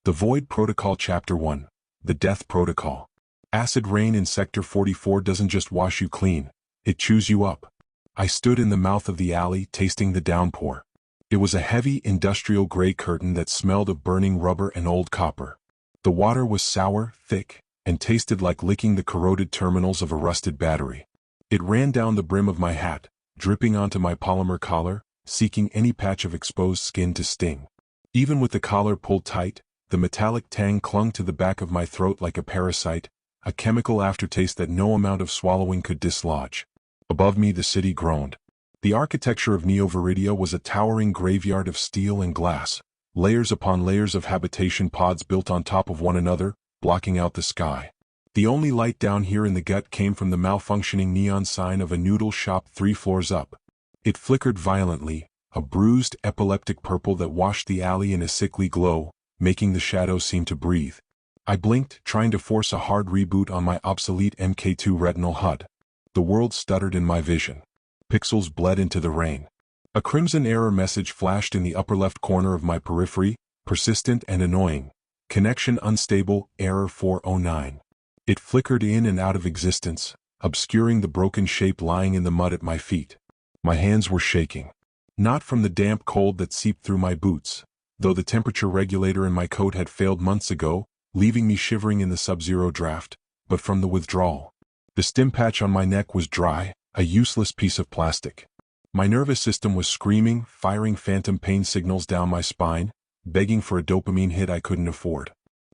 The Void Protocol Chapter 1. The Death Protocol. Acid rain in Sector 44 doesn't just wash you clean, it chews you up. I stood in the mouth of the alley, tasting the downpour. It was a heavy, industrial gray curtain that smelled of burning rubber and old copper. The water was sour, thick, and tasted like licking the corroded terminals of a rusted battery. It ran down the brim of my hat, dripping onto my polymer collar, seeking any patch of exposed skin to sting. Even with the collar pulled tight, the metallic tang clung to the back of my throat like a parasite, a chemical aftertaste that no amount of swallowing could dislodge. Above me the city groaned. The architecture of Neo-Veridia was a towering graveyard of steel and glass, layers upon layers of habitation pods built on top of one another, blocking out the sky. The only light down here in the gut came from the malfunctioning neon sign of a noodle shop 3 floors up. It flickered violently, a bruised, epileptic purple that washed the alley in a sickly glow, making the shadows seem to breathe. I blinked, trying to force a hard reboot on my obsolete MK2 retinal HUD. The world stuttered in my vision. Pixels bled into the rain. A crimson error message flashed in the upper left corner of my periphery, persistent and annoying. Connection unstable, error 409. It flickered in and out of existence, obscuring the broken shape lying in the mud at my feet. My hands were shaking. Not from the damp cold that seeped through my boots, though the temperature regulator in my coat had failed months ago, leaving me shivering in the sub-zero draft, but from the withdrawal. The stim patch on my neck was dry, a useless piece of plastic. My nervous system was screaming, firing phantom pain signals down my spine, begging for a dopamine hit I couldn't afford.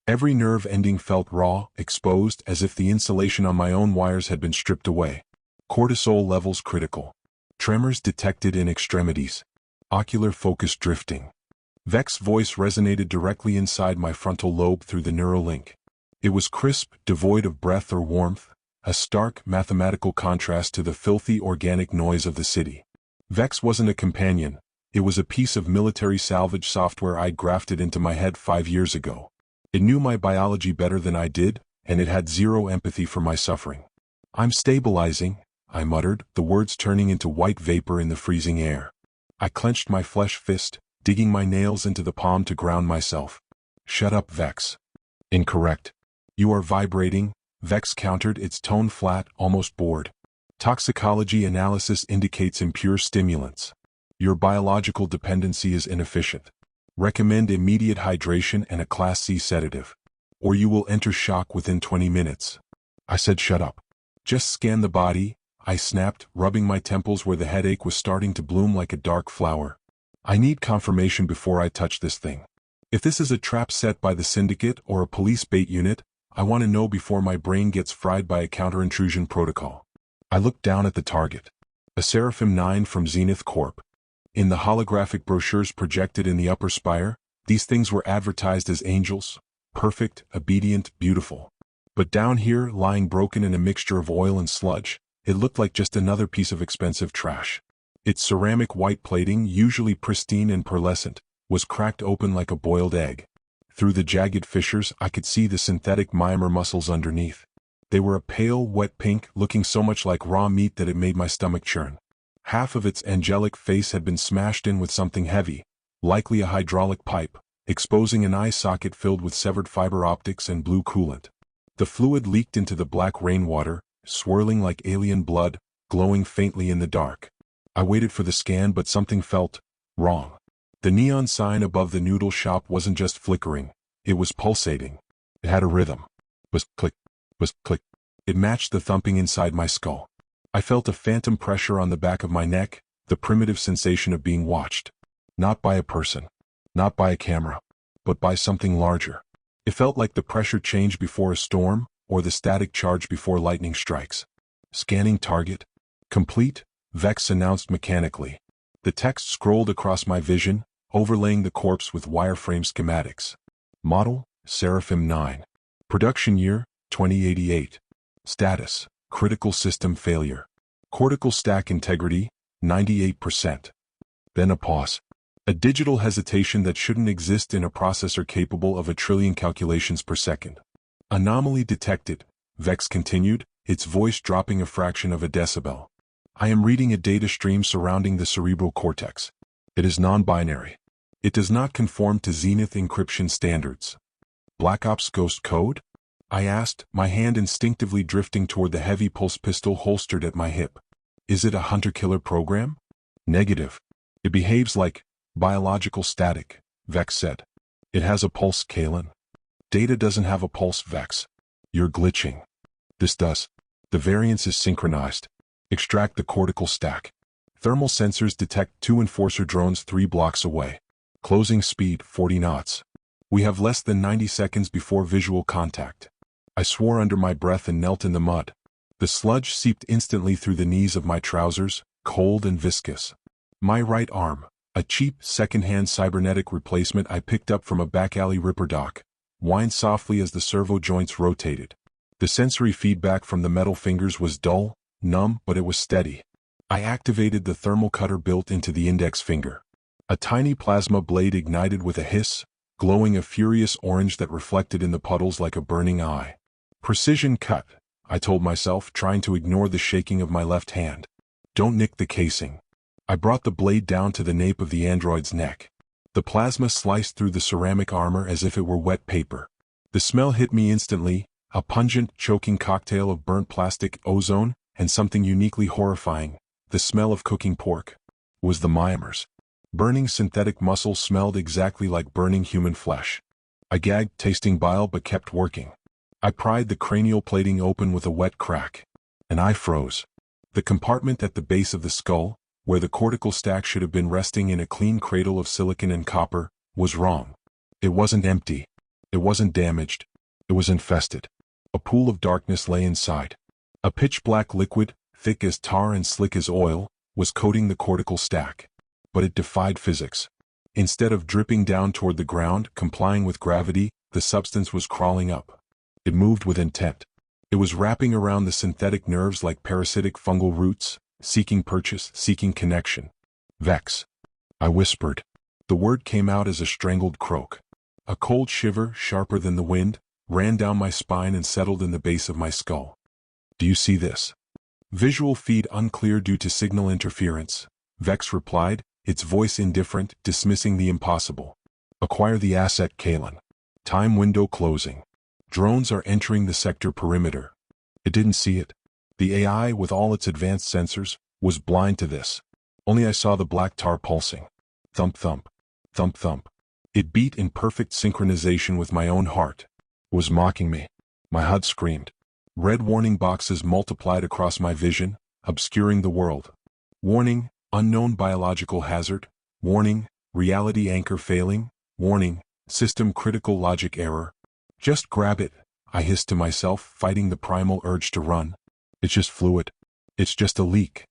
Every nerve ending felt raw, exposed, as if the insulation on my own wires had been stripped away. Cortisol levels critical. Tremors detected in extremities. Ocular focus drifting. Vex's voice resonated directly inside my frontal lobe through the Neuralink. It was crisp, devoid of breath or warmth, a stark, mathematical contrast to the filthy organic noise of the city. Vex wasn't a companion, it was a piece of military salvage software I'd grafted into my head 5 years ago. It knew my biology better than I did, and it had zero empathy for my suffering. "I'm stabilizing," I muttered, the words turning into white vapor in the freezing air. I clenched my flesh fist, digging my nails into the palm to ground myself. "Shut up, Vex." "Incorrect. You are vibrating," Vex countered, its tone flat, almost bored. "Toxicology analysis indicates impure stimulants. Your biological dependency is inefficient. Recommend immediate hydration and a Class C sedative, or you will enter shock within 20 minutes. I said shut up. "Just scan the body," I snapped, rubbing my temples where the headache was starting to bloom like a dark flower. "I need confirmation before I touch this thing. If this is a trap set by the Syndicate or a police bait unit, I want to know before my brain gets fried by a counter-intrusion protocol." I looked down at the target. A Seraphim 9 from Zenith Corp. In the holographic brochures projected in the upper spire, these things were advertised as angels, perfect, obedient, beautiful. But down here, lying broken in a mixture of oil and sludge, it looked like just another piece of expensive trash. Its ceramic white plating, usually pristine and pearlescent, was cracked open like a boiled egg. Through the jagged fissures, I could see the synthetic mimer muscles underneath. They were a pale, wet pink, looking so much like raw meat that it made my stomach churn. Half of its angelic face had been smashed in with something heavy, likely a hydraulic pipe, exposing an eye socket filled with severed fiber optics and blue coolant. The fluid leaked into the black rainwater, swirling like alien blood, glowing faintly in the dark. I waited for the scan, but something felt wrong. The neon sign above the noodle shop wasn't just flickering, it was pulsating. It had a rhythm. Was click, was click. It matched the thumping inside my skull. I felt a phantom pressure on the back of my neck, the primitive sensation of being watched. Not by a person, not by a camera, but by something larger. It felt like the pressure change before a storm, or the static charge before lightning strikes. "Scanning target. Complete," Vex announced mechanically. The text scrolled across my vision, overlaying the corpse with wireframe schematics. Model, Seraphim 9. Production year, 2088. Status, critical system failure. Cortical stack integrity, 98%. Then a pause. A digital hesitation that shouldn't exist in a processor capable of 1 trillion calculations per second. "Anomaly detected," Vex continued, its voice dropping a fraction of a decibel. "I am reading a data stream surrounding the cerebral cortex. It is non-binary. It does not conform to Zenith encryption standards. Black Ops Ghost Code? I asked, my hand instinctively drifting toward the heavy pulse pistol holstered at my hip. Is it a hunter-killer program? Negative. It behaves like biological static, Vex said. It has a pulse, Kaelen. Data doesn't have a pulse, Vex. You're glitching. This does. The variance is synchronized. Extract the cortical stack. Thermal sensors detect 2 enforcer drones 3 blocks away. Closing speed 40 knots. We have less than 90 seconds before visual contact. I swore under my breath and knelt in the mud. The sludge seeped instantly through the knees of my trousers, cold and viscous. My right arm, a cheap, second-hand cybernetic replacement I picked up from a back-alley ripper dock, whined softly as the servo joints rotated. The sensory feedback from the metal fingers was dull, numb, but it was steady. I activated the thermal cutter built into the index finger. A tiny plasma blade ignited with a hiss, glowing a furious orange that reflected in the puddles like a burning eye. Precision cut, I told myself, trying to ignore the shaking of my left hand. Don't nick the casing. I brought the blade down to the nape of the android's neck. The plasma sliced through the ceramic armor as if it were wet paper. The smell hit me instantly, a pungent, choking cocktail of burnt plastic, ozone, and something uniquely horrifying, the smell of cooking pork. It was the mimers. Burning synthetic muscle smelled exactly like burning human flesh. I gagged, tasting bile, but kept working. I pried the cranial plating open with a wet crack. And I froze. The compartment at the base of the skull, where the cortical stack should have been resting in a clean cradle of silicon and copper, was wrong. It wasn't empty. It wasn't damaged. It was infested. A pool of darkness lay inside. A pitch-black liquid, thick as tar and slick as oil, was coating the cortical stack. But it defied physics. Instead of dripping down toward the ground, complying with gravity, the substance was crawling up. It moved with intent. It was wrapping around the synthetic nerves like parasitic fungal roots, seeking purchase, seeking connection. Vex. I whispered. The word came out as a strangled croak. A cold shiver, sharper than the wind, ran down my spine and settled in the base of my skull. Do you see this? Visual feed unclear due to signal interference, Vex replied, its voice indifferent, dismissing the impossible. Acquire the asset, Kaelen. Time window closing. Drones are entering the sector perimeter. It didn't see it. The AI, with all its advanced sensors, was blind to this. Only I saw the black tar pulsing. Thump thump. Thump thump. It beat in perfect synchronization with my own heart. It was mocking me. My HUD screamed. Red warning boxes multiplied across my vision, obscuring the world. Warning, unknown biological hazard. Warning, reality anchor failing. Warning, system critical logic error. Just grab it, I hissed to myself, fighting the primal urge to run. It's just fluid. It's just a leak.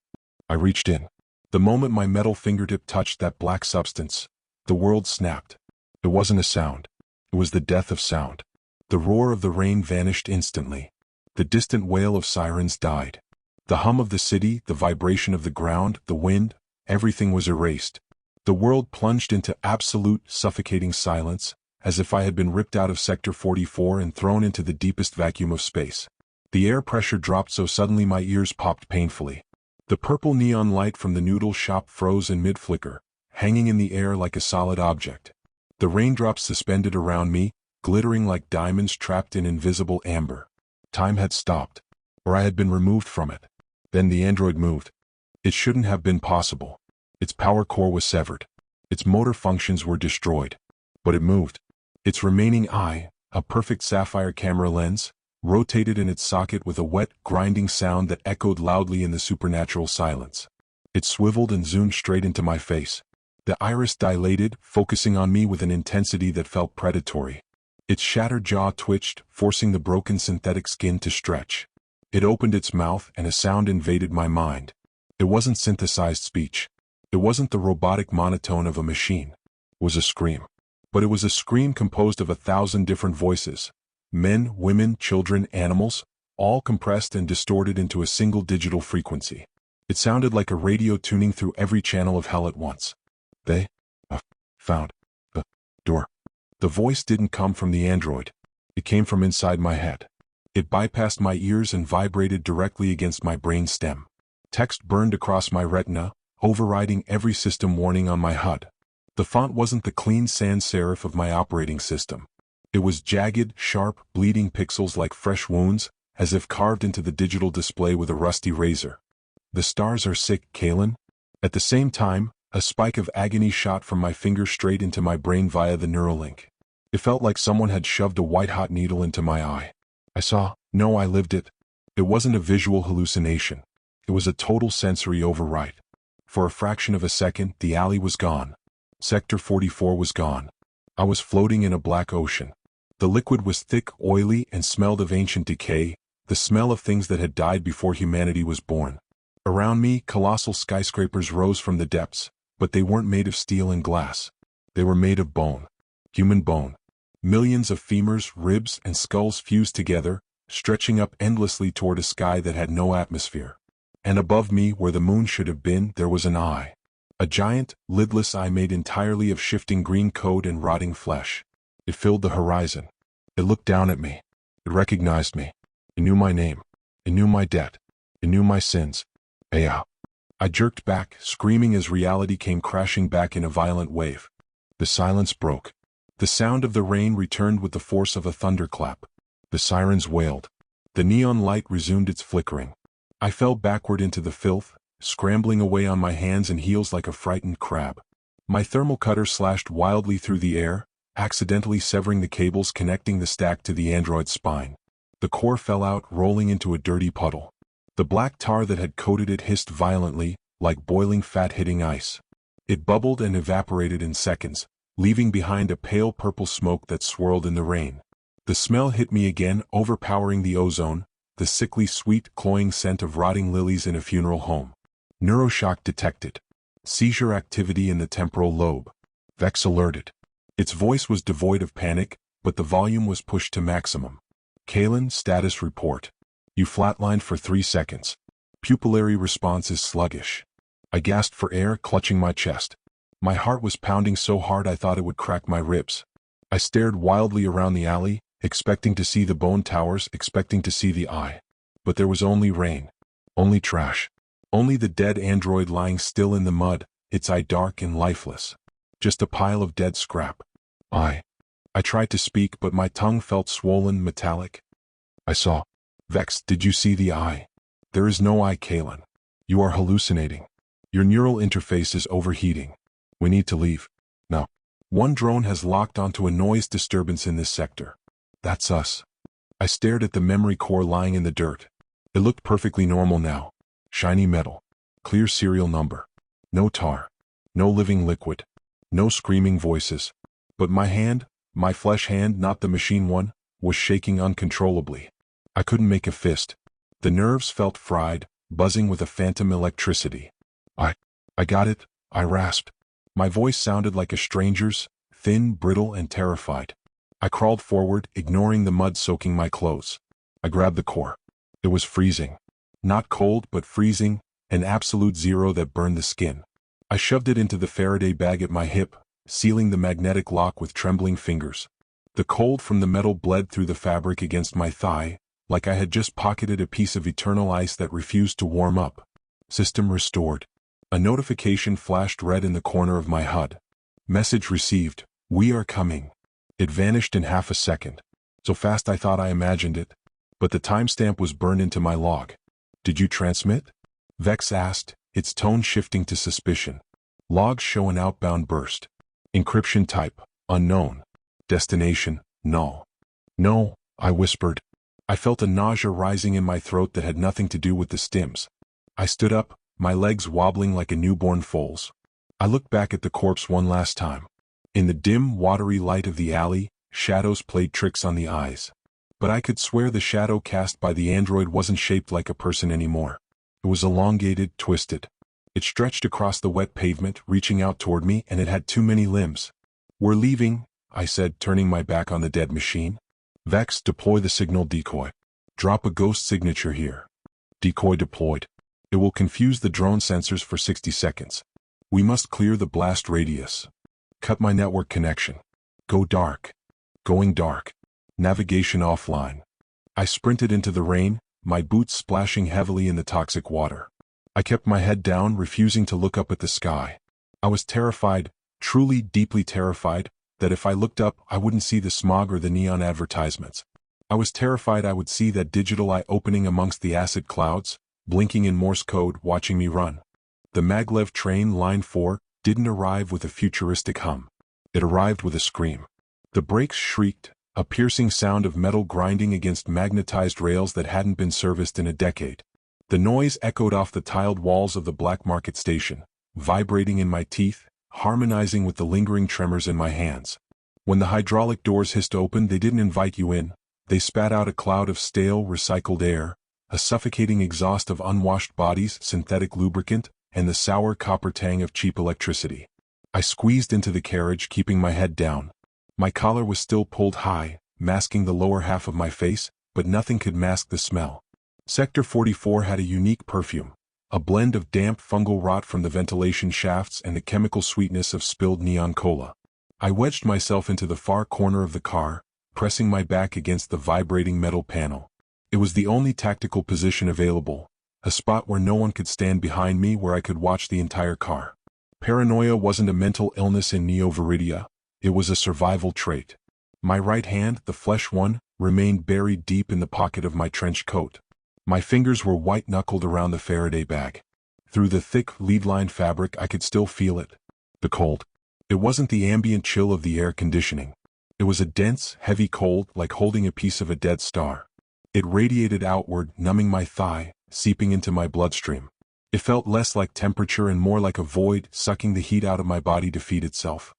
I reached in. The moment my metal fingertip touched that black substance, the world snapped. It wasn't a sound. It was the death of sound. The roar of the rain vanished instantly. The distant wail of sirens died. The hum of the city, the vibration of the ground, the wind, everything was erased. The world plunged into absolute, suffocating silence, as if I had been ripped out of Sector 44 and thrown into the deepest vacuum of space. The air pressure dropped so suddenly my ears popped painfully. The purple neon light from the noodle shop froze in mid-flicker, hanging in the air like a solid object. The raindrops suspended around me, glittering like diamonds trapped in invisible amber. Time had stopped, or I had been removed from it. Then the android moved. It shouldn't have been possible. Its power core was severed. Its motor functions were destroyed. But it moved. Its remaining eye, a perfect sapphire camera lens, rotated in its socket with a wet, grinding sound that echoed loudly in the supernatural silence. It swiveled and zoomed straight into my face. The iris dilated, focusing on me with an intensity that felt predatory. Its shattered jaw twitched, forcing the broken synthetic skin to stretch. It opened its mouth and a sound invaded my mind. It wasn't synthesized speech. It wasn't the robotic monotone of a machine. It was a scream. But it was a scream composed of 1,000 different voices. Men, women, children, animals, all compressed and distorted into a single digital frequency. It sounded like a radio tuning through every channel of hell at once. They found the door. The voice didn't come from the android. It came from inside my head. It bypassed my ears and vibrated directly against my brain stem. Text burned across my retina, overriding every system warning on my HUD. The font wasn't the clean sans serif of my operating system. It was jagged, sharp, bleeding pixels like fresh wounds, as if carved into the digital display with a rusty razor. The stars are sick, Kaelen. At the same time, a spike of agony shot from my finger straight into my brain via the Neuralink. It felt like someone had shoved a white-hot needle into my eye. I lived it. It wasn't a visual hallucination. It was a total sensory override. For a fraction of a second, the alley was gone. Sector 44 was gone. I was floating in a black ocean. The liquid was thick, oily, and smelled of ancient decay, the smell of things that had died before humanity was born. Around me, colossal skyscrapers rose from the depths, but they weren't made of steel and glass. They were made of bone. Human bone. Millions of femurs, ribs, and skulls fused together, stretching up endlessly toward a sky that had no atmosphere. And above me, where the moon should have been, there was an eye. A giant, lidless eye made entirely of shifting green coat and rotting flesh. It filled the horizon. It looked down at me. It recognized me. It knew my name. It knew my debt. It knew my sins. Aya. I jerked back, screaming as reality came crashing back in a violent wave. The silence broke. The sound of the rain returned with the force of a thunderclap. The sirens wailed. The neon light resumed its flickering. I fell backward into the filth, scrambling away on my hands and heels like a frightened crab. My thermal cutter slashed wildly through the air, accidentally severing the cables connecting the stack to the android's spine. The core fell out, rolling into a dirty puddle. The black tar that had coated it hissed violently, like boiling fat hitting ice. It bubbled and evaporated in seconds, leaving behind a pale purple smoke that swirled in the rain. The smell hit me again, overpowering the ozone, the sickly sweet, cloying scent of rotting lilies in a funeral home. Neuroshock detected. Seizure activity in the temporal lobe. Vex alerted. Its voice was devoid of panic, but the volume was pushed to maximum. Kaelen, status report. You flatlined for 3 seconds. Pupillary response is sluggish. I gasped for air, clutching my chest. My heart was pounding so hard I thought it would crack my ribs. I stared wildly around the alley, expecting to see the bone towers, expecting to see the eye. But there was only rain. Only trash. Only the dead android lying still in the mud, its eye dark and lifeless. Just a pile of dead scrap. I tried to speak, but my tongue felt swollen, metallic. I saw. Vex, did you see the eye? There is no eye, Kaelen. You are hallucinating. Your neural interface is overheating. We need to leave. Now. One drone has locked onto a noise disturbance in this sector. That's us. I stared at the memory core lying in the dirt. It looked perfectly normal now. Shiny metal. Clear serial number. No tar. No living liquid. No screaming voices. But my hand, my flesh hand, not the machine one, was shaking uncontrollably. I couldn't make a fist. The nerves felt fried, buzzing with a phantom electricity. I got it, I rasped. My voice sounded like a stranger's, thin, brittle, and terrified. I crawled forward, ignoring the mud soaking my clothes. I grabbed the core. It was freezing. Not cold, but freezing, an absolute zero that burned the skin. I shoved it into the Faraday bag at my hip, sealing the magnetic lock with trembling fingers. The cold from the metal bled through the fabric against my thigh, like I had just pocketed a piece of eternal ice that refused to warm up. System restored. A notification flashed red in the corner of my HUD. Message received. We are coming. It vanished in half a second. So fast I thought I imagined it. But the timestamp was burned into my log. Did you transmit? Vex asked, its tone shifting to suspicion. Logs show an outbound burst. Encryption type, unknown. Destination, null. No, I whispered. I felt a nausea rising in my throat that had nothing to do with the stims. I stood up, my legs wobbling like a newborn foal's. I looked back at the corpse one last time. In the dim, watery light of the alley, shadows played tricks on the eyes. But I could swear the shadow cast by the android wasn't shaped like a person anymore. It was elongated, twisted. It stretched across the wet pavement, reaching out toward me, and it had too many limbs. We're leaving, I said, turning my back on the dead machine. Vex, deploy the signal decoy. Drop a ghost signature here. Decoy deployed. It will confuse the drone sensors for 60 seconds. We must clear the blast radius. Cut my network connection. Go dark. Going dark. Navigation offline. I sprinted into the rain, my boots splashing heavily in the toxic water. I kept my head down, refusing to look up at the sky. I was terrified, truly deeply terrified, that if I looked up, I wouldn't see the smog or the neon advertisements. I was terrified I would see that digital eye opening amongst the acid clouds, blinking in Morse code, watching me run. The maglev train, line 4, didn't arrive with a futuristic hum. It arrived with a scream. The brakes shrieked, a piercing sound of metal grinding against magnetized rails that hadn't been serviced in a decade. The noise echoed off the tiled walls of the black market station, vibrating in my teeth, harmonizing with the lingering tremors in my hands. When the hydraulic doors hissed open, they didn't invite you in. They spat out a cloud of stale, recycled air, a suffocating exhaust of unwashed bodies, synthetic lubricant, and the sour copper tang of cheap electricity. I squeezed into the carriage, keeping my head down. My collar was still pulled high, masking the lower half of my face, but nothing could mask the smell. Sector 44 had a unique perfume, a blend of damp fungal rot from the ventilation shafts and the chemical sweetness of spilled neon cola. I wedged myself into the far corner of the car, pressing my back against the vibrating metal panel. It was the only tactical position available, a spot where no one could stand behind me, where I could watch the entire car. Paranoia wasn't a mental illness in Neo-Veridia, it was a survival trait. My right hand, the flesh one, remained buried deep in the pocket of my trench coat. My fingers were white-knuckled around the Faraday bag. Through the thick, lead-lined fabric I could still feel it. The cold. It wasn't the ambient chill of the air conditioning. It was a dense, heavy cold, like holding a piece of a dead star. It radiated outward, numbing my thigh, seeping into my bloodstream. It felt less like temperature and more like a void, sucking the heat out of my body to feed itself.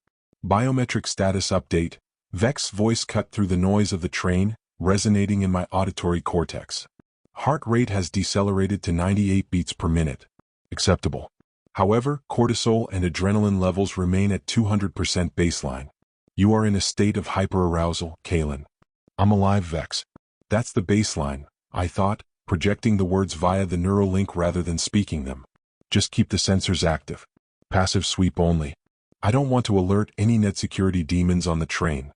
Biometric status update. Vex's voice cut through the noise of the train, resonating in my auditory cortex. Heart rate has decelerated to 98 beats per minute. Acceptable. However, cortisol and adrenaline levels remain at 200% baseline. You are in a state of hyperarousal, Kaelen. I'm alive, Vex. That's the baseline, I thought, projecting the words via the neural link rather than speaking them. Just keep the sensors active. Passive sweep only. I don't want to alert any net security demons on the train.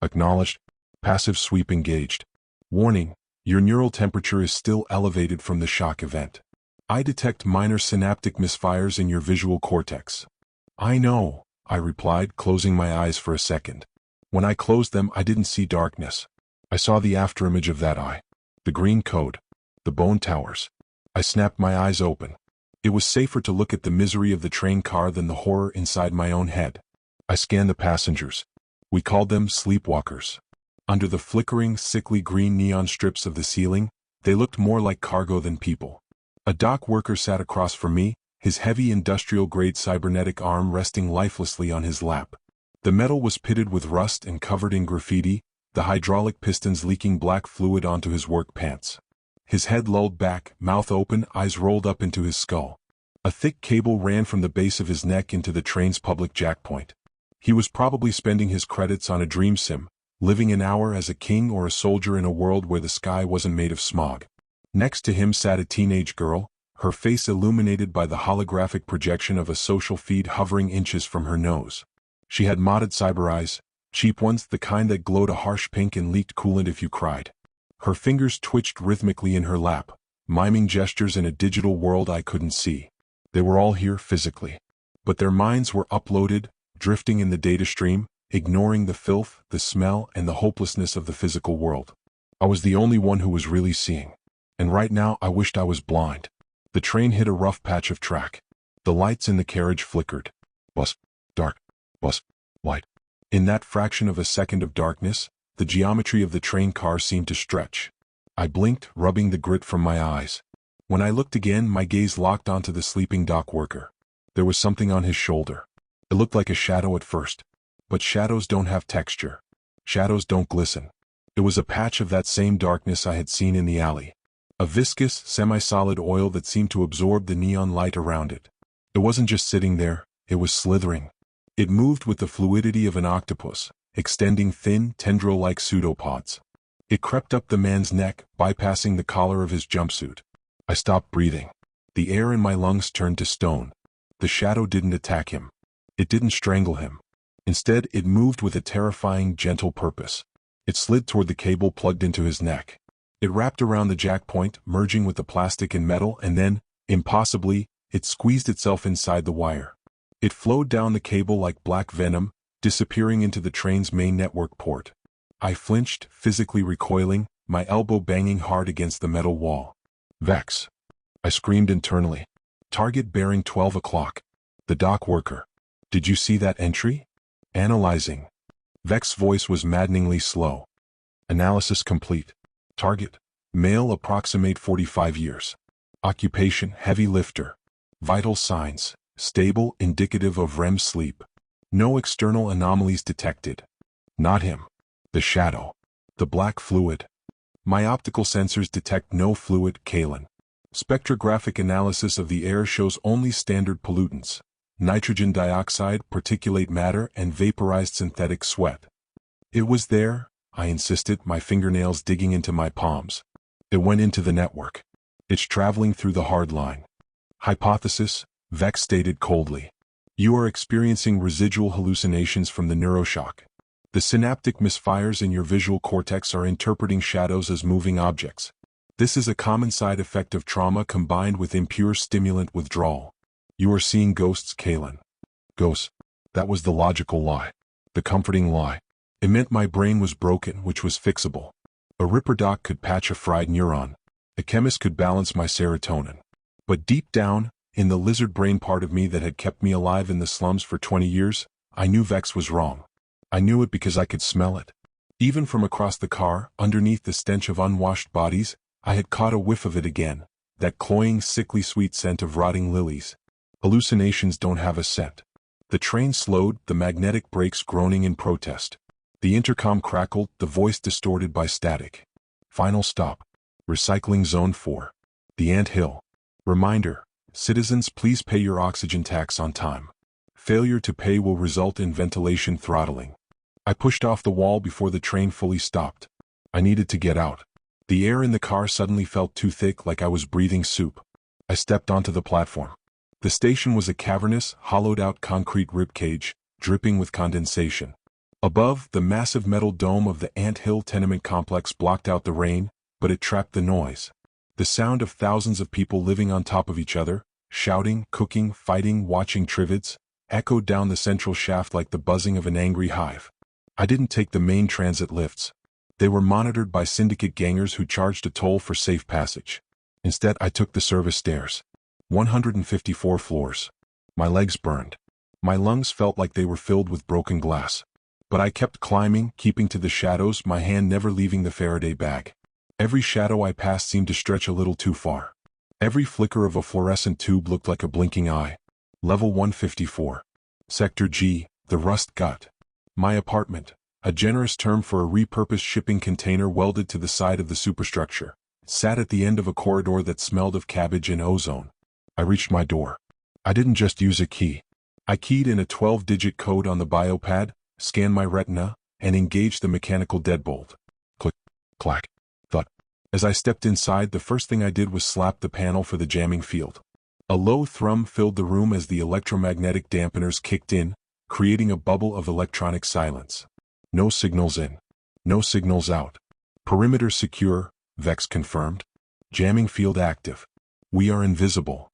Acknowledged. Passive sweep engaged. Warning, your neural temperature is still elevated from the shock event. I detect minor synaptic misfires in your visual cortex. I know, I replied, closing my eyes for a second. When I closed them, I didn't see darkness. I saw the afterimage of that eye. The green code. The bone towers. I snapped my eyes open. It was safer to look at the misery of the train car than the horror inside my own head. I scanned the passengers. We called them sleepwalkers. Under the flickering, sickly green neon strips of the ceiling, they looked more like cargo than people. A dock worker sat across from me, his heavy industrial-grade cybernetic arm resting lifelessly on his lap. The metal was pitted with rust and covered in graffiti, the hydraulic pistons leaking black fluid onto his work pants. His head lolled back, mouth open, eyes rolled up into his skull. A thick cable ran from the base of his neck into the train's public jack point. He was probably spending his credits on a dream sim, living an hour as a king or a soldier in a world where the sky wasn't made of smog. Next to him sat a teenage girl, her face illuminated by the holographic projection of a social feed hovering inches from her nose. She had modded cyber eyes, cheap ones, the kind that glowed a harsh pink and leaked coolant if you cried. Her fingers twitched rhythmically in her lap, miming gestures in a digital world I couldn't see. They were all here physically. But their minds were uploaded, drifting in the data stream, ignoring the filth, the smell, and the hopelessness of the physical world. I was the only one who was really seeing. And right now I wished I was blind. The train hit a rough patch of track. The lights in the carriage flickered. Bus. Dark. Bus. Light. In that fraction of a second of darkness, the geometry of the train car seemed to stretch. I blinked, rubbing the grit from my eyes. When I looked again, my gaze locked onto the sleeping dock worker. There was something on his shoulder. It looked like a shadow at first. But shadows don't have texture. Shadows don't glisten. It was a patch of that same darkness I had seen in the alley. A viscous, semi-solid oil that seemed to absorb the neon light around it. It wasn't just sitting there, it was slithering. It moved with the fluidity of an octopus, extending thin, tendril-like pseudopods. It crept up the man's neck, bypassing the collar of his jumpsuit. I stopped breathing. The air in my lungs turned to stone. The shadow didn't attack him. It didn't strangle him. Instead, it moved with a terrifying, gentle purpose. It slid toward the cable plugged into his neck. It wrapped around the jack point, merging with the plastic and metal, and then, impossibly, it squeezed itself inside the wire. It flowed down the cable like black venom, disappearing into the train's main network port. I flinched, physically recoiling, my elbow banging hard against the metal wall. Vex. I screamed internally. Target bearing 12 o'clock. The dock worker. Did you see that entry? Analyzing. Vex's voice was maddeningly slow. Analysis complete. Target. Male, approximate 45 years. Occupation, heavy lifter. Vital signs, stable, indicative of REM sleep. No external anomalies detected. Not him. The shadow. The black fluid. My optical sensors detect no fluid, Kaelen. Spectrographic analysis of the air shows only standard pollutants. Nitrogen dioxide, particulate matter, and vaporized synthetic sweat. It was there, I insisted, my fingernails digging into my palms. It went into the network. It's traveling through the hard line. Hypothesis, Vex stated coldly. You are experiencing residual hallucinations from the neuroshock. The synaptic misfires in your visual cortex are interpreting shadows as moving objects. This is a common side effect of trauma combined with impure stimulant withdrawal. You are seeing ghosts, Kaelen. Ghosts. That was the logical lie. The comforting lie. It meant my brain was broken, which was fixable. A Ripper doc could patch a fried neuron. A chemist could balance my serotonin. But deep down, in the lizard brain part of me that had kept me alive in the slums for 20 years, I knew Vex was wrong. I knew it because I could smell it. Even from across the car, underneath the stench of unwashed bodies, I had caught a whiff of it again, that cloying, sickly sweet scent of rotting lilies. Hallucinations don't have a scent. The train slowed, the magnetic brakes groaning in protest. The intercom crackled, the voice distorted by static. Final stop. Recycling Zone 4. The Ant Hill. Reminder. Citizens, please pay your oxygen tax on time. Failure to pay will result in ventilation throttling. I pushed off the wall before the train fully stopped. I needed to get out. The air in the car suddenly felt too thick, like I was breathing soup. I stepped onto the platform. The station was a cavernous, hollowed-out concrete ribcage, dripping with condensation. Above, the massive metal dome of the Ant Hill tenement complex blocked out the rain, but it trapped the noise. The sound of thousands of people living on top of each other, shouting, cooking, fighting, watching trivids, echoed down the central shaft like the buzzing of an angry hive. I didn't take the main transit lifts. They were monitored by syndicate gangers who charged a toll for safe passage. Instead, I took the service stairs. 154 floors. My legs burned. My lungs felt like they were filled with broken glass. But I kept climbing, keeping to the shadows, my hand never leaving the Faraday bag. Every shadow I passed seemed to stretch a little too far. Every flicker of a fluorescent tube looked like a blinking eye. Level 154. Sector G, the rust gut. My apartment, a generous term for a repurposed shipping container welded to the side of the superstructure, sat at the end of a corridor that smelled of cabbage and ozone. I reached my door. I didn't just use a key. I keyed in a 12-digit code on the biopad, scanned my retina, and engaged the mechanical deadbolt. Click, clack, thud. As I stepped inside, the first thing I did was slap the panel for the jamming field. A low thrum filled the room as the electromagnetic dampeners kicked in, creating a bubble of electronic silence. No signals in. No signals out. Perimeter secure, Vex confirmed. Jamming field active. We are invisible.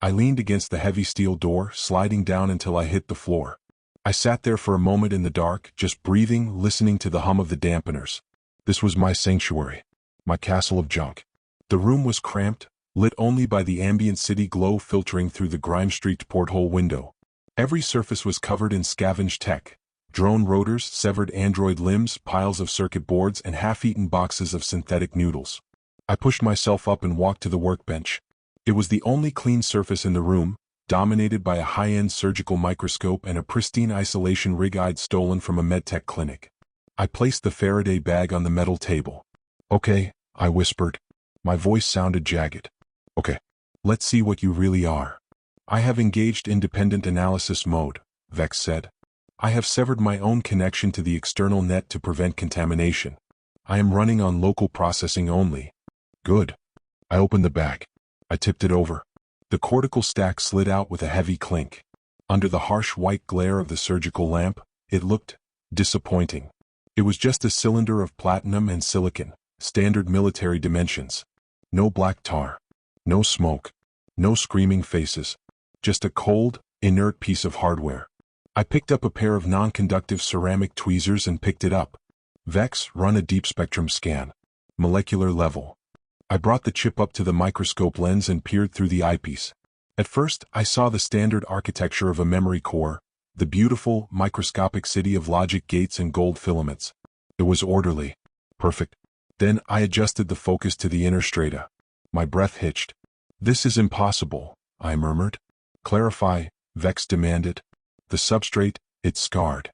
I leaned against the heavy steel door, sliding down until I hit the floor. I sat there for a moment in the dark, just breathing, listening to the hum of the dampeners. This was my sanctuary. My castle of junk. The room was cramped, lit only by the ambient city glow filtering through the grime-streaked porthole window. Every surface was covered in scavenge tech. Drone rotors, severed android limbs, piles of circuit boards, and half-eaten boxes of synthetic noodles. I pushed myself up and walked to the workbench. It was the only clean surface in the room, dominated by a high-end surgical microscope and a pristine isolation rig I'd stolen from a medtech clinic. I placed the Faraday bag on the metal table. Okay, I whispered. My voice sounded jagged. Okay, let's see what you really are. I have engaged independent analysis mode, Vex said. I have severed my own connection to the external net to prevent contamination. I am running on local processing only. Good. I opened the bag. I tipped it over. The cortical stack slid out with a heavy clink. Under the harsh white glare of the surgical lamp, it looked disappointing. It was just a cylinder of platinum and silicon, standard military dimensions. No black tar. No smoke. No screaming faces. Just a cold, inert piece of hardware. I picked up a pair of non-conductive ceramic tweezers and picked it up. Vex, run a deep spectrum scan. Molecular level. I brought the chip up to the microscope lens and peered through the eyepiece. At first, I saw the standard architecture of a memory core, the beautiful, microscopic city of logic gates and gold filaments. It was orderly. Perfect. Then I adjusted the focus to the inner strata. My breath hitched. This is impossible, I murmured. Clarify, Vex demanded. The substrate, it's scarred.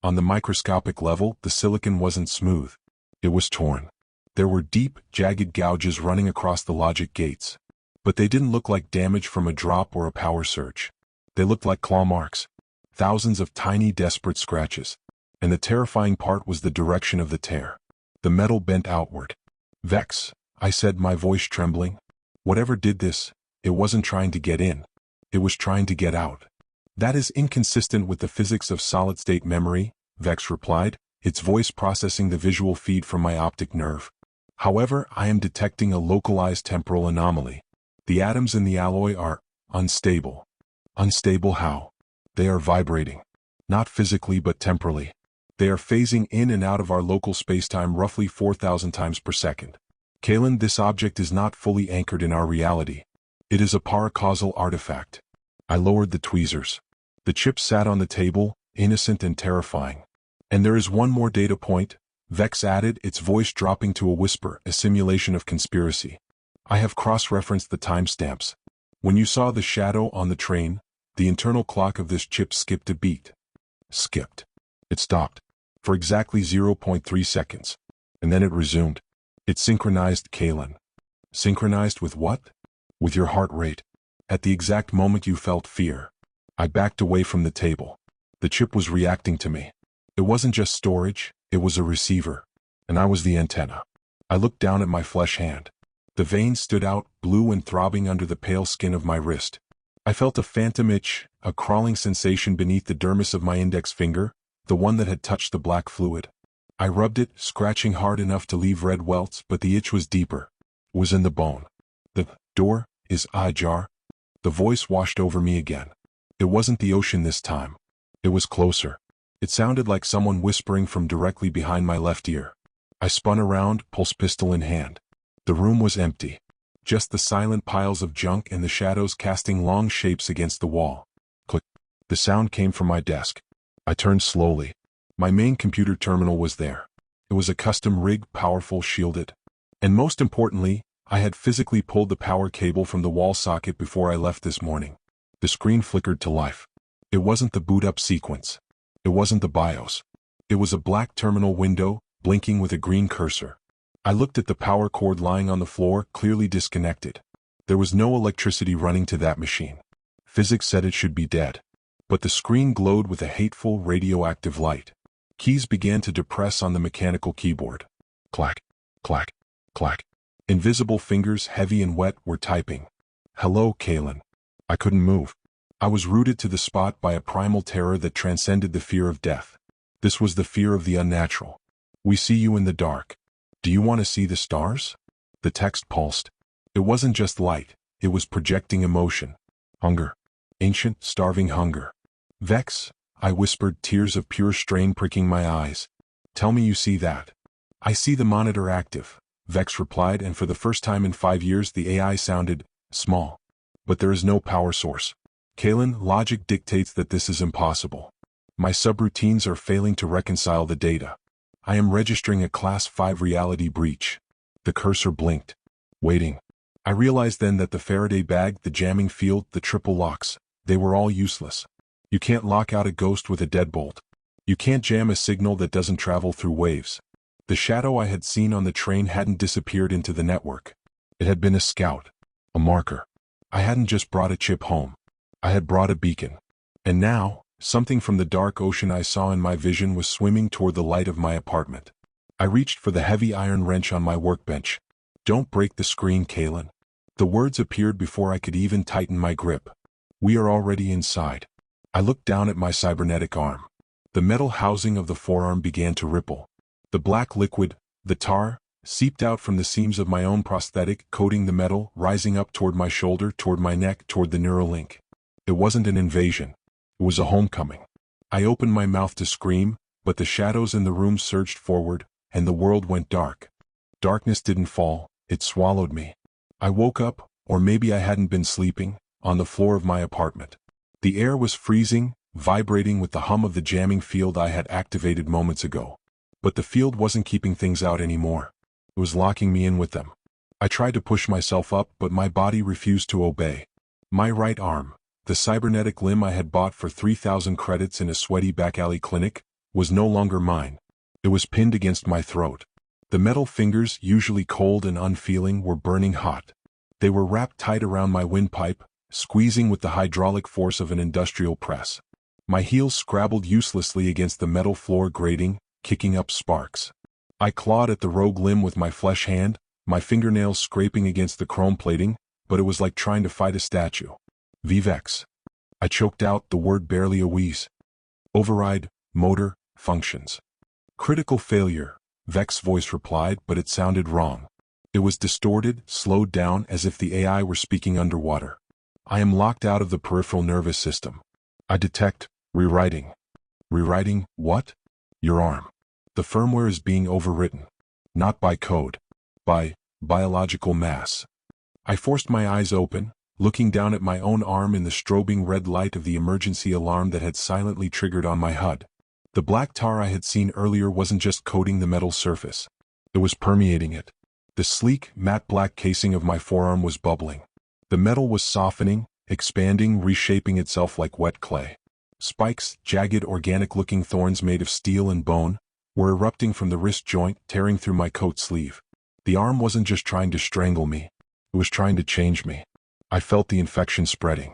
On the microscopic level, the silicon wasn't smooth. It was torn. There were deep, jagged gouges running across the logic gates. But they didn't look like damage from a drop or a power surge. They looked like claw marks. Thousands of tiny, desperate scratches. And the terrifying part was the direction of the tear. The metal bent outward. Vex, I said, my voice trembling. Whatever did this, it wasn't trying to get in. It was trying to get out. That is inconsistent with the physics of solid-state memory, Vex replied, its voice processing the visual feed from my optic nerve. However, I am detecting a localized temporal anomaly. The atoms in the alloy are unstable. Unstable how? They are vibrating. Not physically but temporally. They are phasing in and out of our local spacetime roughly 4,000 times per second. Kaelen, this object is not fully anchored in our reality. It is a paracausal artifact. I lowered the tweezers. The chip sat on the table, innocent and terrifying. And there is one more data point, Vex added, its voice dropping to a whisper, a simulation of conspiracy. I have cross-referenced the timestamps. When you saw the shadow on the train, the internal clock of this chip skipped a beat. Skipped. It stopped. For exactly 0.3 seconds. And then it resumed. It synchronized, Kaelen. Synchronized with what? With your heart rate. At the exact moment you felt fear. I backed away from the table. The chip was reacting to me. It wasn't just storage, it was a receiver. And I was the antenna. I looked down at my flesh hand. The veins stood out, blue and throbbing under the pale skin of my wrist. I felt a phantom itch, a crawling sensation beneath the dermis of my index finger, the one that had touched the black fluid. I rubbed it, scratching hard enough to leave red welts, but the itch was deeper. It was in the bone. The door is ajar. The voice washed over me again. It wasn't the ocean this time. It was closer. It sounded like someone whispering from directly behind my left ear. I spun around, pulse pistol in hand. The room was empty. Just the silent piles of junk and the shadows casting long shapes against the wall. Click. The sound came from my desk. I turned slowly. My main computer terminal was there. It was a custom rig, powerful, shielded. And most importantly, I had physically pulled the power cable from the wall socket before I left this morning. The screen flickered to life. It wasn't the boot-up sequence. It wasn't the BIOS. It was a black terminal window, blinking with a green cursor. I looked at the power cord lying on the floor, clearly disconnected. There was no electricity running to that machine. Physics said it should be dead. But the screen glowed with a hateful, radioactive light. Keys began to depress on the mechanical keyboard. Clack, clack, clack. Invisible fingers, heavy and wet, were typing. Hello, Kaelen. I couldn't move. I was rooted to the spot by a primal terror that transcended the fear of death. This was the fear of the unnatural. We see you in the dark. Do you want to see the stars? The text pulsed. It wasn't just light, it was projecting emotion. Hunger. Ancient, starving hunger. Vex, I whispered, tears of pure strain pricking my eyes. Tell me you see that. I see the monitor active, Vex replied, and for the first time in 5 years the AI sounded small. But there is no power source. Kaelen, logic dictates that this is impossible. My subroutines are failing to reconcile the data. I am registering a Class 5 reality breach. The cursor blinked. Waiting. I realized then that the Faraday bag, the jamming field, the triple locks, they were all useless. You can't lock out a ghost with a deadbolt. You can't jam a signal that doesn't travel through waves. The shadow I had seen on the train hadn't disappeared into the network. It had been a scout. A marker. I hadn't just brought a chip home. I had brought a beacon. And now, something from the dark ocean I saw in my vision was swimming toward the light of my apartment. I reached for the heavy iron wrench on my workbench. Don't break the screen, Kaelen. The words appeared before I could even tighten my grip. We are already inside. I looked down at my cybernetic arm. The metal housing of the forearm began to ripple. The black liquid, the tar, seeped out from the seams of my own prosthetic, coating the metal, rising up toward my shoulder, toward my neck, toward the neural link. It wasn't an invasion. It was a homecoming. I opened my mouth to scream, but the shadows in the room surged forward, and the world went dark. Darkness didn't fall, it swallowed me. I woke up, or maybe I hadn't been sleeping, on the floor of my apartment. The air was freezing, vibrating with the hum of the jamming field I had activated moments ago. But the field wasn't keeping things out anymore. It was locking me in with them. I tried to push myself up, but my body refused to obey. My right arm, the cybernetic limb I had bought for 3,000 credits in a sweaty back alley clinic, was no longer mine. It was pinned against my throat. The metal fingers, usually cold and unfeeling, were burning hot. They were wrapped tight around my windpipe, squeezing with the hydraulic force of an industrial press. My heels scrabbled uselessly against the metal floor grating, kicking up sparks. I clawed at the rogue limb with my flesh hand, my fingernails scraping against the chrome plating, but it was like trying to fight a statue. Vivex. I choked out, the word barely a wheeze. Override, motor, functions. Critical failure, Vex's voice replied, but it sounded wrong. It was distorted, slowed down, as if the AI were speaking underwater. I am locked out of the peripheral nervous system. I detect rewriting. Rewriting what? Your arm. The firmware is being overwritten. Not by code. By biological mass. I forced my eyes open, looking down at my own arm in the strobing red light of the emergency alarm that had silently triggered on my HUD. The black tar I had seen earlier wasn't just coating the metal surface. It was permeating it. The sleek, matte black casing of my forearm was bubbling. The metal was softening, expanding, reshaping itself like wet clay. Spikes, jagged organic-looking thorns made of steel and bone, were erupting from the wrist joint, tearing through my coat sleeve. The arm wasn't just trying to strangle me. It was trying to change me. I felt the infection spreading.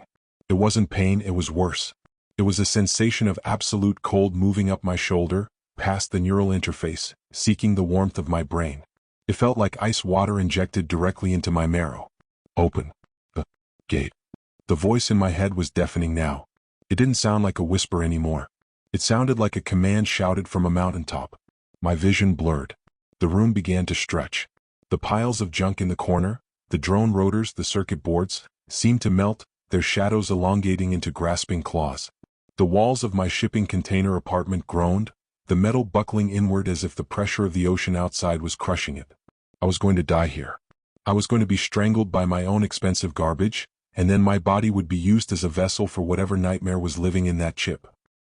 It wasn't pain, it was worse. It was a sensation of absolute cold moving up my shoulder, past the neural interface, seeking the warmth of my brain. It felt like ice water injected directly into my marrow. Open the gate. The voice in my head was deafening now. It didn't sound like a whisper anymore. It sounded like a command shouted from a mountaintop. My vision blurred. The room began to stretch. The piles of junk in the corner, the drone rotors, the circuit boards, seemed to melt, their shadows elongating into grasping claws. The walls of my shipping container apartment groaned, the metal buckling inward as if the pressure of the ocean outside was crushing it. I was going to die here. I was going to be strangled by my own expensive garbage, and then my body would be used as a vessel for whatever nightmare was living in that chip.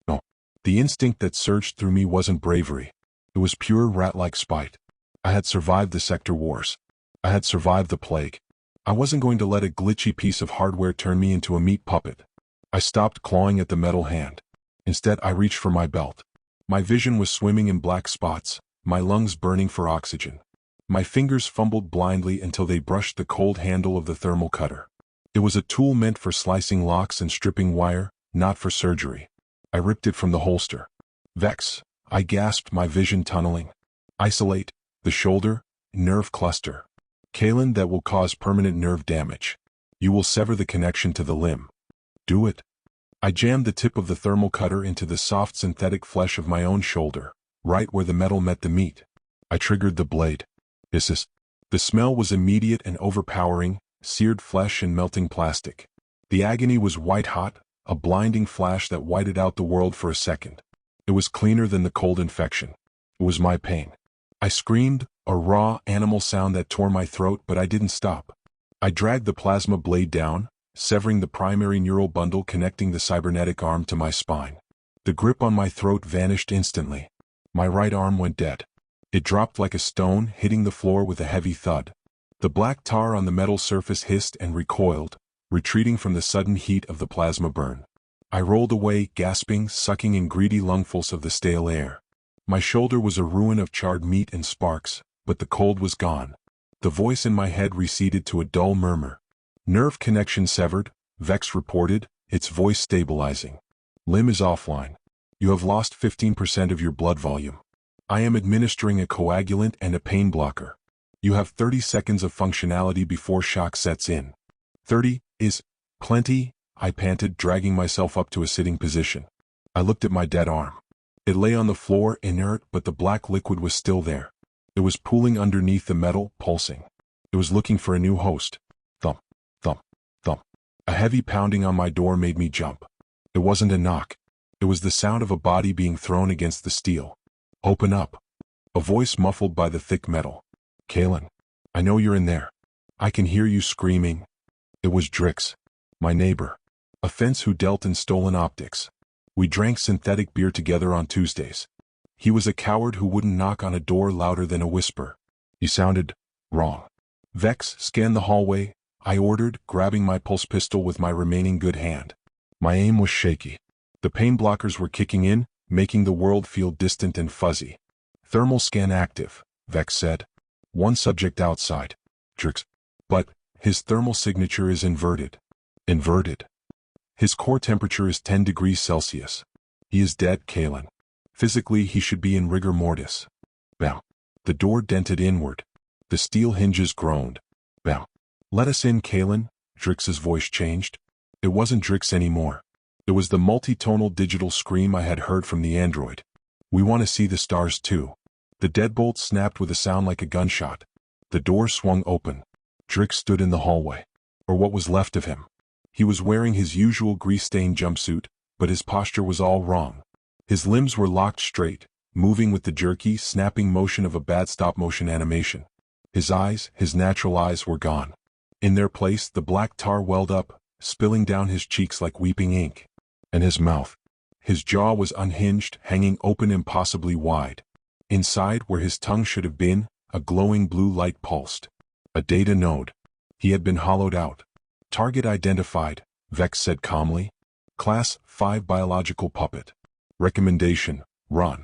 No. The instinct that surged through me wasn't bravery. It was pure rat-like spite. I had survived the sector wars. I had survived the plague. I wasn't going to let a glitchy piece of hardware turn me into a meat puppet. I stopped clawing at the metal hand. Instead, I reached for my belt. My vision was swimming in black spots, my lungs burning for oxygen. My fingers fumbled blindly until they brushed the cold handle of the thermal cutter. It was a tool meant for slicing locks and stripping wire, not for surgery. I ripped it from the holster. Vex, I gasped, my vision tunneling. Isolate, the shoulder, nerve cluster. Kaelen, that will cause permanent nerve damage. You will sever the connection to the limb. Do it. I jammed the tip of the thermal cutter into the soft synthetic flesh of my own shoulder, right where the metal met the meat. I triggered the blade. Hisses. The smell was immediate and overpowering, seared flesh and melting plastic. The agony was white-hot, a blinding flash that whited out the world for a second. It was cleaner than the cold infection. It was my pain. I screamed, a raw, animal sound that tore my throat, but I didn't stop. I dragged the plasma blade down, severing the primary neural bundle connecting the cybernetic arm to my spine. The grip on my throat vanished instantly. My right arm went dead. It dropped like a stone, hitting the floor with a heavy thud. The black tar on the metal surface hissed and recoiled, retreating from the sudden heat of the plasma burn. I rolled away, gasping, sucking in greedy lungfuls of the stale air. My shoulder was a ruin of charred meat and sparks, but the cold was gone. The voice in my head receded to a dull murmur. Nerve connection severed, Vex reported, its voice stabilizing. Limb is offline. You have lost 15% of your blood volume. I am administering a coagulant and a pain blocker. You have 30 seconds of functionality before shock sets in. 30 is plenty, I panted, dragging myself up to a sitting position. I looked at my dead arm. It lay on the floor, inert, but the black liquid was still there. It was pooling underneath the metal, pulsing. It was looking for a new host. Thump, thump, thump. A heavy pounding on my door made me jump. It wasn't a knock. It was the sound of a body being thrown against the steel. Open up. A voice muffled by the thick metal. Kaelen, I know you're in there. I can hear you screaming. It was Drix, my neighbor. A fence who dealt in stolen optics. We drank synthetic beer together on Tuesdays. He was a coward who wouldn't knock on a door louder than a whisper. He sounded wrong. Vex, scan the hallway, I ordered, grabbing my pulse pistol with my remaining good hand. My aim was shaky. The pain blockers were kicking in, making the world feel distant and fuzzy. Thermal scan active, Vex said. One subject outside. Drix. But his thermal signature is inverted. Inverted. His core temperature is 10 degrees Celsius. He is dead, Kaelen. Physically, he should be in rigor mortis. Bam. The door dented inward. The steel hinges groaned. Bam. Let us in, Kaelen. Drix's voice changed. It wasn't Drix anymore. It was the multi-tonal digital scream I had heard from the android. We want to see the stars too. The deadbolt snapped with a sound like a gunshot. The door swung open. Drix stood in the hallway. Or what was left of him. He was wearing his usual grease-stained jumpsuit, but his posture was all wrong. His limbs were locked straight, moving with the jerky, snapping motion of a bad stop-motion animation. His eyes, his natural eyes, were gone. In their place, the black tar welled up, spilling down his cheeks like weeping ink. And his mouth. His jaw was unhinged, hanging open impossibly wide. Inside, where his tongue should have been, a glowing blue light pulsed. A data node. He had been hollowed out. Target identified, Vex said calmly. Class 5 biological puppet. Recommendation, run.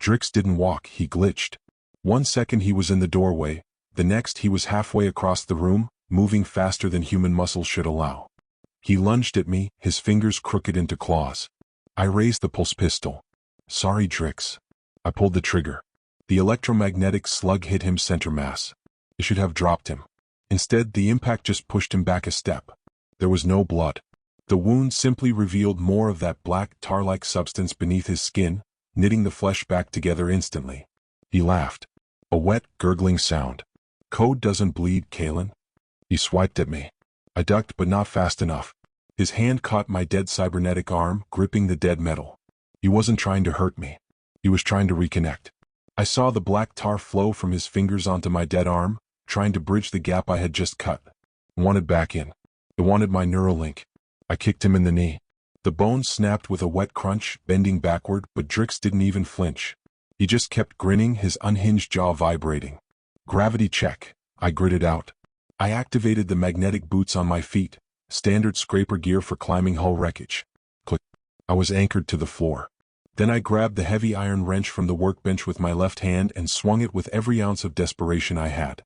Drix didn't walk, he glitched. 1 second he was in the doorway, the next he was halfway across the room, moving faster than human muscle should allow. He lunged at me, his fingers crooked into claws. I raised the pulse pistol. Sorry, Drix. I pulled the trigger. The electromagnetic slug hit him center mass. It should have dropped him. Instead, the impact just pushed him back a step. There was no blood. The wound simply revealed more of that black tar-like substance beneath his skin, knitting the flesh back together instantly. He laughed. A wet, gurgling sound. Code doesn't bleed, Kaelen. He swiped at me. I ducked, but not fast enough. His hand caught my dead cybernetic arm, gripping the dead metal. He wasn't trying to hurt me. He was trying to reconnect. I saw the black tar flow from his fingers onto my dead arm, trying to bridge the gap I had just cut. It wanted back in. It wanted my neural link. I kicked him in the knee. The bone snapped with a wet crunch, bending backward, but Drix didn't even flinch. He just kept grinning, his unhinged jaw vibrating. Gravity check, I gritted out. I activated the magnetic boots on my feet, standard scraper gear for climbing hull wreckage. Click. I was anchored to the floor. Then I grabbed the heavy iron wrench from the workbench with my left hand and swung it with every ounce of desperation I had.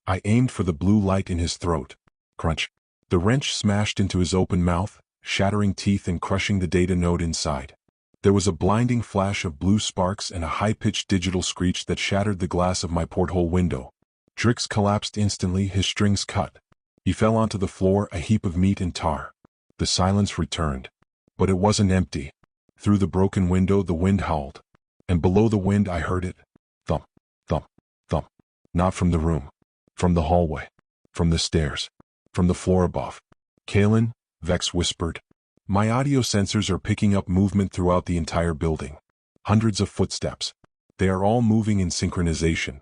I aimed for the blue light in his throat. Crunch. The wrench smashed into his open mouth, shattering teeth and crushing the data node inside. There was a blinding flash of blue sparks and a high-pitched digital screech that shattered the glass of my porthole window. Drix collapsed instantly, his strings cut. He fell onto the floor, a heap of meat and tar. The silence returned. But it wasn't empty. Through the broken window the wind howled. And below the wind I heard it. Thump, thump, thump. Not from the room. From the hallway. From the stairs. From the floor above. Kaelen, Vex whispered. My audio sensors are picking up movement throughout the entire building. Hundreds of footsteps. They are all moving in synchronization.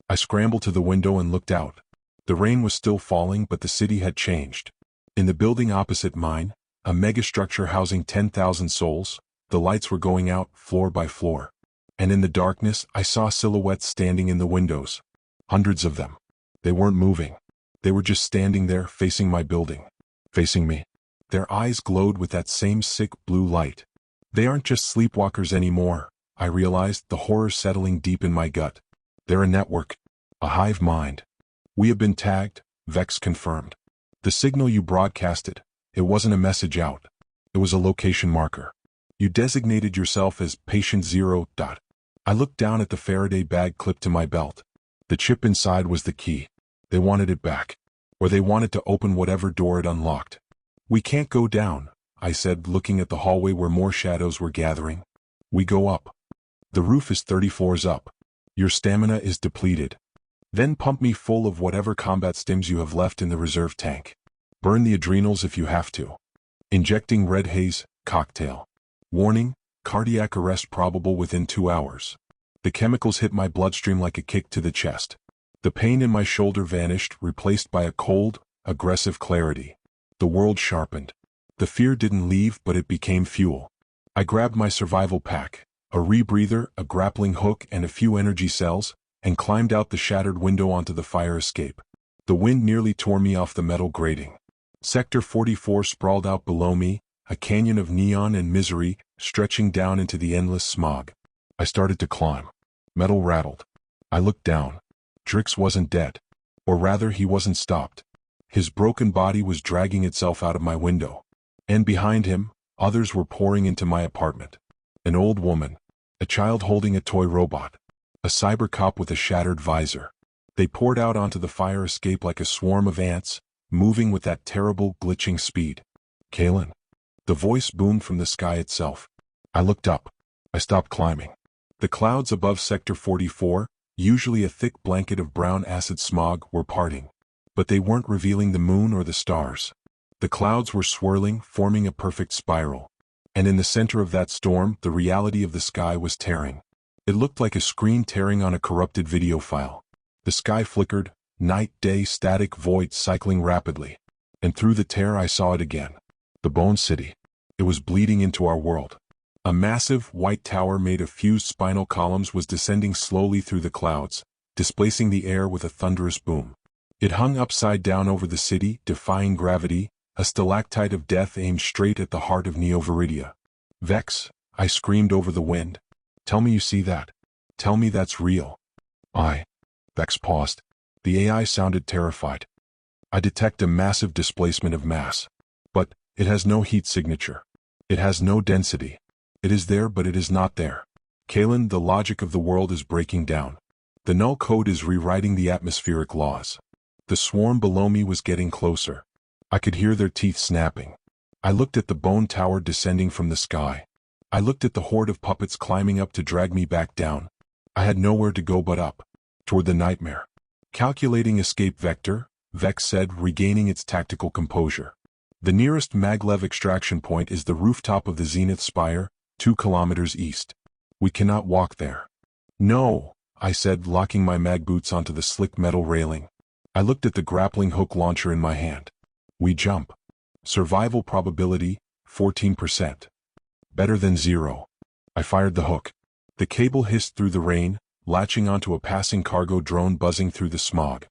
I scrambled to the window and looked out. The rain was still falling, but the city had changed. In the building opposite mine, a megastructure housing 10,000 souls, the lights were going out floor by floor. And in the darkness, I saw silhouettes standing in the windows. Hundreds of them. They weren't moving. They were just standing there, facing my building. Facing me. Their eyes glowed with that same sick blue light. They aren't just sleepwalkers anymore, I realized, the horror settling deep in my gut. They're a network. A hive mind. We have been tagged, Vex confirmed. The signal you broadcasted, it wasn't a message out. It was a location marker. You designated yourself as Patient Zero. I looked down at the Faraday bag clipped to my belt. The chip inside was the key. They wanted it back. Or they wanted to open whatever door it unlocked. We can't go down, I said, looking at the hallway where more shadows were gathering. We go up. The roof is 30 floors up. Your stamina is depleted. Then pump me full of whatever combat stims you have left in the reserve tank. Burn the adrenals if you have to. Injecting red haze, cocktail. Warning, Cardiac arrest probable within 2 hours. The chemicals hit my bloodstream like a kick to the chest. The pain in my shoulder vanished, replaced by a cold, aggressive clarity. The world sharpened. The fear didn't leave, but it became fuel. I grabbed my survival pack, a rebreather, a grappling hook, and a few energy cells, and climbed out the shattered window onto the fire escape. The wind nearly tore me off the metal grating. Sector 44 sprawled out below me, a canyon of neon and misery, stretching down into the endless smog. I started to climb. Metal rattled. I looked down. Drix wasn't dead. Or rather, he wasn't stopped. His broken body was dragging itself out of my window. And behind him, others were pouring into my apartment. An old woman. A child holding a toy robot. A cyber cop with a shattered visor. They poured out onto the fire escape like a swarm of ants, moving with that terrible, glitching speed. Kaelen. The voice boomed from the sky itself. I looked up. I stopped climbing. The clouds above Sector 44, usually a thick blanket of brown acid smog, were parting. But they weren't revealing the moon or the stars. The clouds were swirling, forming a perfect spiral. And in the center of that storm, the reality of the sky was tearing. It looked like a screen tearing on a corrupted video file. The sky flickered, night, day, static, void cycling rapidly. And through the tear I saw it again. The Bone City. It was bleeding into our world. A massive, white tower made of fused spinal columns was descending slowly through the clouds, displacing the air with a thunderous boom. It hung upside down over the city, defying gravity, a stalactite of death aimed straight at the heart of Neo-Veridia. Vex, I screamed over the wind. Tell me you see that. Tell me that's real. Vex paused. The AI sounded terrified. I detect a massive displacement of mass. But it has no heat signature. It has no density. It is there, but it is not there. Kaelen, the logic of the world is breaking down. The null code is rewriting the atmospheric laws. The swarm below me was getting closer. I could hear their teeth snapping. I looked at the bone tower descending from the sky. I looked at the horde of puppets climbing up to drag me back down. I had nowhere to go but up, toward the nightmare. Calculating escape vector, Vex said, regaining its tactical composure. The nearest maglev extraction point is the rooftop of the Zenith Spire, 2 kilometers east. We cannot walk there. No, I said, locking my mag boots onto the slick metal railing. I looked at the grappling hook launcher in my hand. We jump. Survival probability, 14%. Better than 0. I fired the hook. The cable hissed through the rain, latching onto a passing cargo drone buzzing through the smog.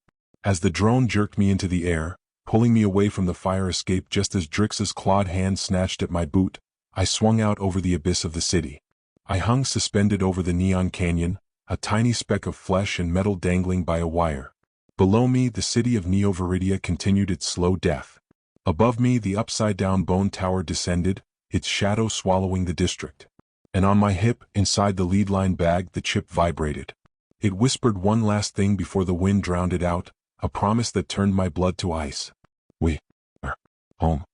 As the drone jerked me into the air, pulling me away from the fire escape just as Drix's clawed hand snatched at my boot, I swung out over the abyss of the city. I hung suspended over the neon canyon, a tiny speck of flesh and metal dangling by a wire. Below me, the city of Neo-Veridia continued its slow death. Above me, the upside-down bone tower descended, its shadow swallowing the district. And on my hip, inside the lead line bag, the chip vibrated. It whispered one last thing before the wind drowned it out, a promise that turned my blood to ice. We are home.